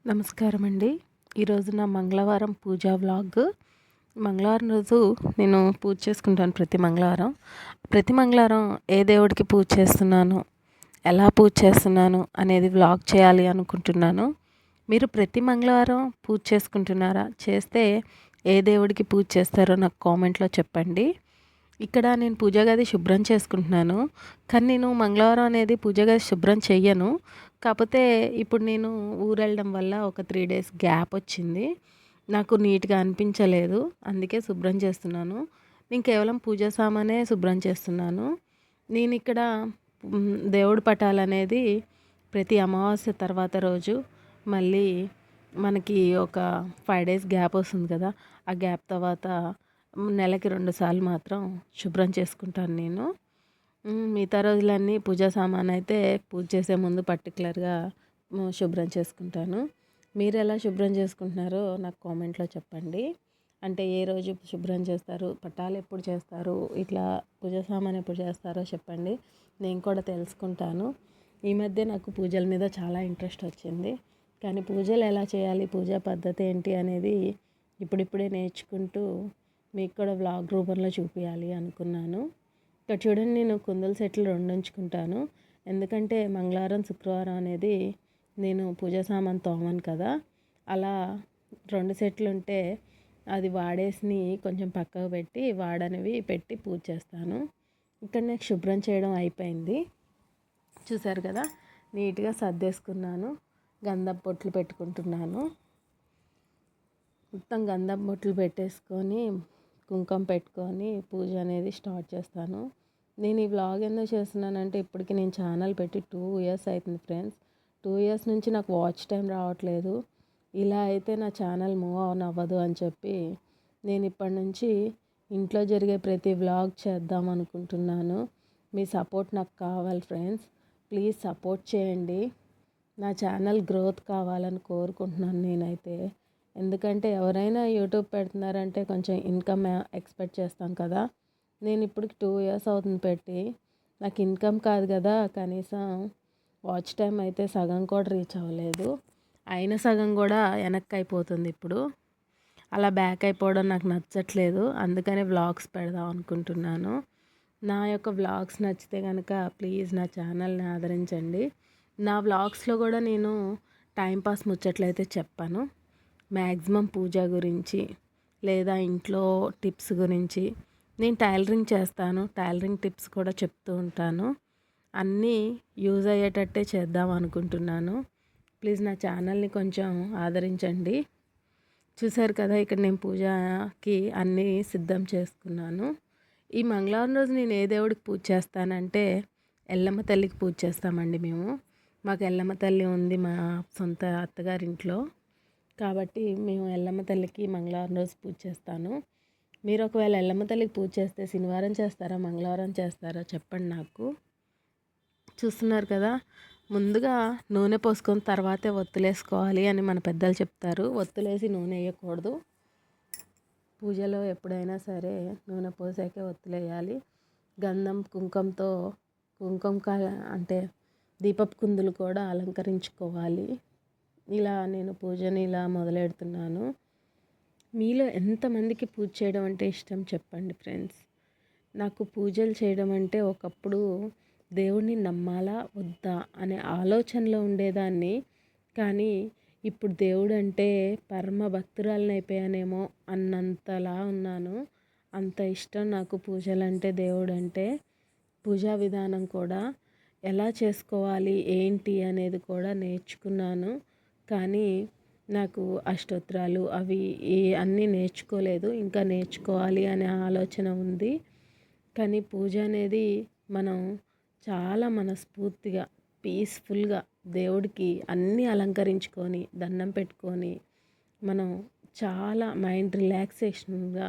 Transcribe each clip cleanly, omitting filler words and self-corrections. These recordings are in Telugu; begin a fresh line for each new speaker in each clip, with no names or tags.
నమస్కారం అండి. ఈరోజు నా మంగళవారం పూజా వ్లాగ్. మంగళవారం రోజు నేను పూజ చేసుకుంటాను ప్రతి మంగళవారం. ప్రతి మంగళవారం ఏ దేవుడికి పూజ చేస్తున్నాను, ఎలా పూజ చేస్తున్నాను అనేది వ్లాగ్ చేయాలి అనుకుంటున్నాను. మీరు ప్రతి మంగళవారం పూజ చేసుకుంటున్నారా? చేస్తే ఏ దేవుడికి పూజ చేస్తారో నాకు కామెంట్లో చెప్పండి. ఇక్కడ నేను పూజ గది శుభ్రం చేసుకుంటున్నాను. కానీ నేను మంగళవారం అనేది పూజ గది శుభ్రం చెయ్యను. కాకపోతే ఇప్పుడు నేను ఊరెళ్ళడం వల్ల ఒక 3 డేస్ గ్యాప్ వచ్చింది. నాకు నీట్‌గా అనిపించలేదు. అందుకే శుభ్రం చేస్తున్నాను. నేను కేవలం పూజా సామానే శుభ్రం చేస్తున్నాను. నేనిక్కడ దేవుడి పటాలనేది ప్రతి అమావాస్య తర్వాత రోజు మళ్ళీ మనకి ఒక 5 డేస్ గ్యాప్ వస్తుంది కదా! ఆ గ్యాప్ తర్వాత నెలకి 2 సార్లు మాత్రం శుభ్రం చేసుకుంటాను నేను. మిగతా రోజులన్నీ పూజా సామానయితే పూజ చేసే ముందు పర్టిక్యులర్‌గా శుభ్రం చేసుకుంటాను. మీరెలా శుభ్రం చేసుకుంటున్నారో నాకు కామెంట్‌లో చెప్పండి. అంటే ఏ రోజు శుభ్రం చేస్తారు? పటాలు ఎప్పుడు చేస్తారు? ఇట్లా పూజా సామాను ఎప్పుడు చేస్తారో చెప్పండి. నేను కూడా తెలుసుకుంటాను. ఈ మధ్య నాకు పూజల మీద చాలా ఇంట్రెస్ట్ వచ్చింది. కానీ పూజలు ఎలా చేయాలి? పూజా పద్ధతి ఏంటి అనేది ఇప్పుడిప్పుడే నేర్చుకుంటూ మీకు కూడా వ్లాగ్ రూపంలో చూపియాలి అనుకున్నాను. ఇక్కడ చూడండి, నేను కుందుల సెట్లు 2 ఉంచుకుంటాను. ఎందుకంటే మంగళవారం, శుక్రవారం అనేది నేను పూజా సామాను తోమను కదా! అలా 2 సెట్లు ఉంటే అది వాడేసిని కొంచెం పక్కకు పెట్టి వాడనివి పెట్టి పూజ చేస్తాను. ఇక్కడ నాకు శుభ్రం చేయడం అయిపోయింది. చూసారు కదా, నీట్‌గా సర్దేసుకున్నాను. గంధపు బొట్లు పెట్టుకుంటున్నాను. మొత్తం గంధపు బొట్లు పెట్టేసుకొని కుంకుమ పెట్టుకొని పూజ అనేది స్టార్ట్ చేస్తాను. నేను ఈ వ్లాగ్ ఎందుకు చేస్తున్నానంటే ఇప్పటికి నేను ఛానల్ పెట్టి 2 ఇయర్స్ అవుతుంది ఫ్రెండ్స్. 2 ఇయర్స్ నుంచి నాకు వాచ్ టైం రావట్లేదు. ఇలా అయితే నా ఛానల్ మూవ్ ఆన్ అవ్వదు అని చెప్పి నేను ఇప్పటి నుంచి ఇంట్లో జరిగే ప్రతి వ్లాగ్ చేద్దాం అనుకుంటున్నాను. మీ సపోర్ట్ నాకు కావాలి ఫ్రెండ్స్. ప్లీజ్ సపోర్ట్ చేయండి. నా ఛానల్ గ్రోత్ కావాలని కోరుకుంటున్నాను నేనైతే. ఎందుకంటే ఎవరైనా యూట్యూబ్ పెడుతున్నారంటే కొంచెం ఇన్కమ్ ఎక్స్పెక్ట్ చేస్తాం కదా! నేను ఇప్పటికి 2 ఇయర్స్ అవుతుంది పెట్టి. నాకు ఇన్కమ్ కాదు కదా, కనీసం వాచ్ టైం అయితే సగం కూడా రీచ్ అవ్వలేదు. అయిన సగం కూడా వెనక్కి అయిపోతుంది ఇప్పుడు. అలా బ్యాక్ అయిపోవడం నాకు నచ్చట్లేదు. అందుకనే వ్లాగ్స్ పెడదాం అనుకుంటున్నాను. నా యొక్క వ్లాగ్స్ నచ్చితే కనుక ప్లీజ్ నా ఛానల్ని ఆదరించండి. నా వ్లాగ్స్లో కూడా నేను టైంపాస్ ముచ్చట్లయితే చెప్పాను. మ్యాక్సిమం పూజ గురించి లేదా ఇంట్లో టిప్స్ గురించి. నేను టైలరింగ్ చేస్తాను. టైలరింగ్ టిప్స్ కూడా చెప్తూ ఉంటాను. అన్నీ యూజ్ అయ్యేటట్టే చేద్దాం అనుకుంటున్నాను. ప్లీజ్ నా ఛానల్ని కొంచెం ఆదరించండి. చూసారు కదా, ఇక్కడ నేను పూజకి అన్నీ సిద్ధం చేసుకున్నాను. ఈ మంగళవారం రోజు నేను ఏ దేవుడికి పూజ చేస్తానంటే ఎల్లమ్మ తల్లికి పూజ చేస్తామండి మేము. మాకు ఎల్లమ్మ తల్లి ఉంది మా సొంత అత్తగారింట్లో. కాబట్టి మేము ఎల్లమ్మ తల్లికి మంగళవారం రోజు పూజ చేస్తాను. మీరు ఒకవేళ ఎల్లమ్మ తల్లికి పూజ చేస్తే శనివారం చేస్తారా, మంగళవారం చేస్తారా చెప్పండి నాకు. చూస్తున్నారు కదా, ముందుగా నూనె పోసుకొని తర్వాతే ఒత్తులేసుకోవాలి అని మన పెద్దలు చెప్తారు. ఒత్తులేసి నూనె వేయకూడదు. పూజలో ఎప్పుడైనా సరే నూనె పోసాకే ఒత్తులేయాలి. గంధం కుంకుమతో అంటే దీపపు కుందులు కూడా అలంకరించుకోవాలి. ఇలా నేను పూజని ఇలా మొదలెడుతున్నాను. మీలో ఎంతమందికి పూజ చేయడం అంటే ఇష్టం చెప్పండి ఫ్రెండ్స్. నాకు పూజలు చేయడం అంటే ఒకప్పుడు దేవుణ్ణి నమ్మాలా వద్దా అనే ఆలోచనలో ఉండేదాన్ని. కానీ ఇప్పుడు దేవుడు అంటే పరమ భక్తురాలిని అయిపోయానేమో అన్నంతలా ఉన్నాను. అంత ఇష్టం నాకు పూజలంటే, దేవుడంటే. పూజా విధానం కూడా ఎలా చేసుకోవాలి ఏంటి అనేది కూడా నేర్చుకున్నాను. కానీ నాకు అష్టోత్తరాలు అవి అన్నీ నేర్చుకోలేదు. ఇంకా నేర్చుకోవాలి అనే ఆలోచన ఉంది. కానీ పూజ అనేది మనం చాలా మనస్ఫూర్తిగా పీస్ఫుల్గా దేవుడికి అన్నీ అలంకరించుకొని దండం పెట్టుకొని మనం చాలా మైండ్ రిలాక్సేషన్గా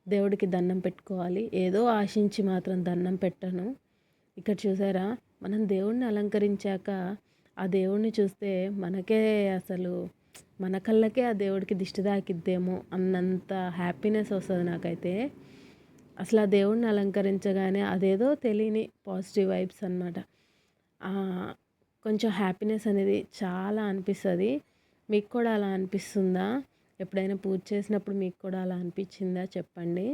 దేవుడికి దండం పెట్టుకోవాలి. ఏదో ఆశించి మాత్రం దండం పెట్టను. ఇక్కడ చూసారా, మనం దేవుడిని అలంకరించాక ఆ దేవుడిని చూస్తే మనకే అసలు మన కళ్ళకే ఆ దేవుడికి దిష్టి తాకిద్దేమో అన్నంత హ్యాపీనెస్ వస్తుంది నాకైతే. అసలు ఆ దేవుడిని అలంకరించగానే అదేదో తెలియని పాజిటివ్ వైబ్స్ అనమాట. కొంచెం హ్యాపీనెస్ అనేది చాలా అనిపిస్తుంది. మీకు కూడా అలా అనిపిస్తుందా? ఎప్పుడైనా పూజ చేసినప్పుడు మీకు కూడా అలా అనిపించిందా చెప్పండి.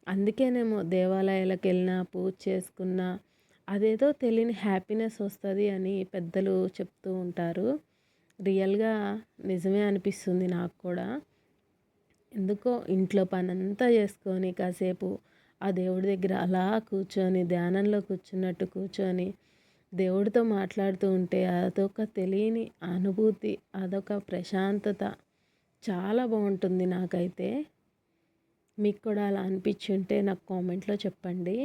అందుకేనేమో దేవాలయాలకు వెళ్ళినా పూజ చేసుకున్నా అదేదో తెలియని హ్యాపీనెస్ వస్తుంది అని పెద్దలు చెప్తూ ఉంటారు. రియల్గా నిజమే అనిపిస్తుంది నాకు కూడా. ఎందుకో ఇంట్లో పనంతా చేసుకొని కాసేపు ఆ దేవుడి దగ్గర అలా కూర్చొని ధ్యానంలో కూర్చున్నట్టు కూర్చొని దేవుడితో మాట్లాడుతూ ఉంటే అదొక తెలియని అనుభూతి, అదొక ప్రశాంతత చాలా బాగుంటుంది నాకైతే. మీకు కూడా అలా అనిపించుంటే నాకు కామెంట్లో చెప్పండి.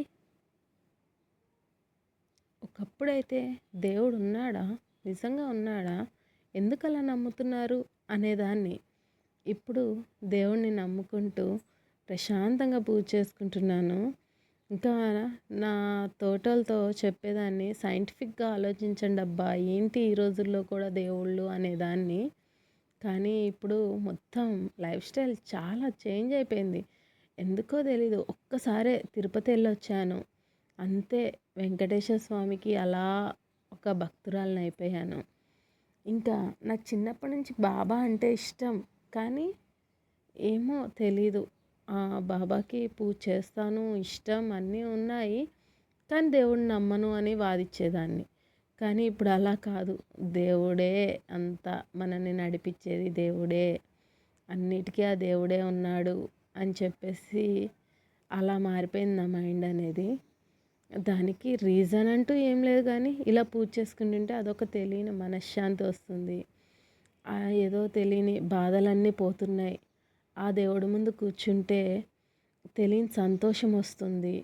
ఒకప్పుడైతే దేవుడు ఉన్నాడా, నిజంగా ఉన్నాడా, ఎందుకు అలా నమ్ముతున్నారు అనేదాన్ని. ఇప్పుడు దేవుణ్ణి నమ్ముకుంటూ ప్రశాంతంగా పూజ చేసుకుంటున్నాను. ఇంకా నా తోటలతో చెప్పేదాన్ని, సైంటిఫిక్గా ఆలోచించండి అబ్బా, ఏంటి ఈ రోజుల్లో కూడా దేవుళ్ళు అనేదాన్ని. కానీ ఇప్పుడు మొత్తం లైఫ్ స్టైల్ చాలా చేంజ్ అయిపోయింది. ఎందుకో తెలీదు, ఒక్కసారే తిరుపతి వెళ్ళొచ్చాను అంతే. వెంకటేశ్వర స్వామికి అలా ఒక భక్తురాలిని అయిపోయాను. ఇంకా నాకు చిన్నప్పటి నుంచి బాబా అంటే ఇష్టం, కానీ ఏమో తెలీదు, బాబాకి పూజ చేస్తాను, ఇష్టం అన్నీ ఉన్నాయి, కానీ దేవుడిని నమ్మను అని వాదించేదాన్ని. కానీ ఇప్పుడు అలా కాదు, దేవుడే అంతా మనల్ని నడిపించేది, దేవుడే అన్నిటికీ ఆ దేవుడే ఉన్నాడు అని చెప్పేసి అలా మారిపోయింది నా మైండ్ అనేది. దానికి రీజన్ అంటూ ఏం లేదు, కానీ ఇలా పూజ చేసుకుంటుంటే అదొక తెలియని మనశ్శాంతి వస్తుంది. ఏదో తెలియని బాధలన్నీ పోతున్నాయి. ఆ దేవుడి ముందు కూర్చుంటే తెలియని సంతోషం వస్తుంది.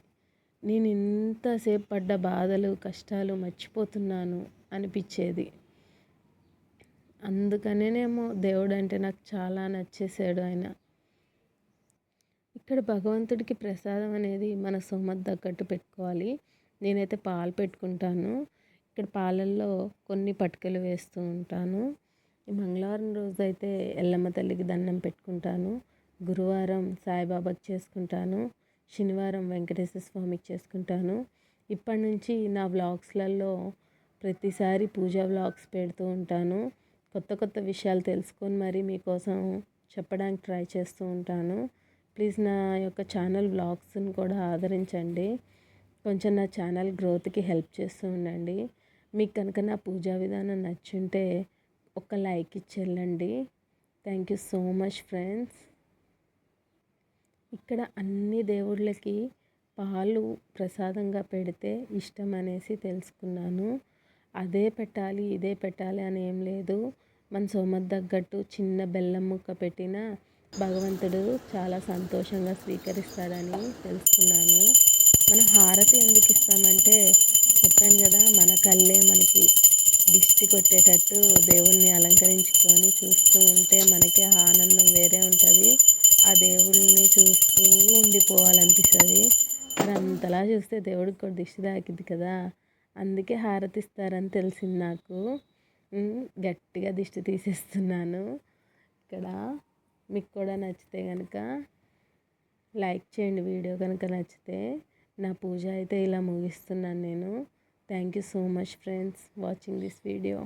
నేను ఇంతసేపు పడ్డ బాధలు కష్టాలు మర్చిపోతున్నాను అనిపించేది. అందుకనేనేమో దేవుడు అంటే నాకు చాలా నచ్చేసాడు ఆయన. ఇక్కడ భగవంతుడికి ప్రసాదం అనేది మన సొమ్మత్ తగ్గట్టు పెట్టుకోవాలి. నేనైతే పాలు పెట్టుకుంటాను. ఇక్కడ పాలల్లో కొన్ని పటికలు వేస్తూ ఉంటాను. ఈ మంగళవారం రోజు అయితే ఎల్లమ్మ తల్లికి దండం పెట్టుకుంటాను. గురువారం సాయిబాబాకి చేసుకుంటాను. శనివారం వెంకటేశ్వర స్వామికి చేసుకుంటాను. ఇప్పటి నుంచి నా వ్లాగ్స్లలో ప్రతిసారి పూజా వ్లాగ్స్ పెడుతూ ఉంటాను. కొత్త కొత్త విషయాలు తెలుసుకొని మరి మీకోసం చెప్పడానికి ట్రై చేస్తూ ఉంటాను. ప్లీజ్ నా యొక్క ఛానల్ వ్లాగ్స్ని కూడా ఆదరించండి. కొంచెం నా ఛానల్ గ్రోత్కి హెల్ప్ చేస్తూ ఉండండి. మీకు కనుక నా పూజా విధానం నచ్చుంటే ఒక లైక్ ఇచ్చేళ్ళండి. Thank you so much friends. ఇక్కడ అన్ని దేవుళ్ళకి పాలు ప్రసాదంగా పెడితే ఇష్టం అనేసి తెలుసుకున్నాను. అదే పెట్టాలి ఇదే పెట్టాలి అని ఏం లేదు. మన సోమత తగ్గట్టు చిన్న బెల్లం ముక్క పెట్టినా భగవంతుడు చాలా సంతోషంగా స్వీకరిస్తాడని తెలుసుకున్నాను. మనం హారతి ఎందుకు ఇస్తామంటే చెప్పాను కదా, మన కళ్ళే మనకి దిష్టి కొట్టేటట్టు దేవుణ్ణి అలంకరించుకొని చూస్తూ ఉంటే మనకి ఆనందం వేరే ఉంటుంది. ఆ దేవుళ్ళని చూస్తూ ఉండిపోవాలనిపిస్తుంది. మరి అంతలా చూస్తే దేవుడికి కూడా దిష్టి తాకిద్ది కదా, అందుకే హారతిస్తారని తెలిసింది నాకు. గట్టిగా దిష్టి తీసేస్తున్నాను ఇక్కడ. మీకు కూడా నచ్చితే కనుక లైక్ చేయండి, వీడియో కనుక నచ్చితే. నా పూజ అయితే ఇలా ముగిస్తున్నాను నేను. Thank you so much friends watching this video.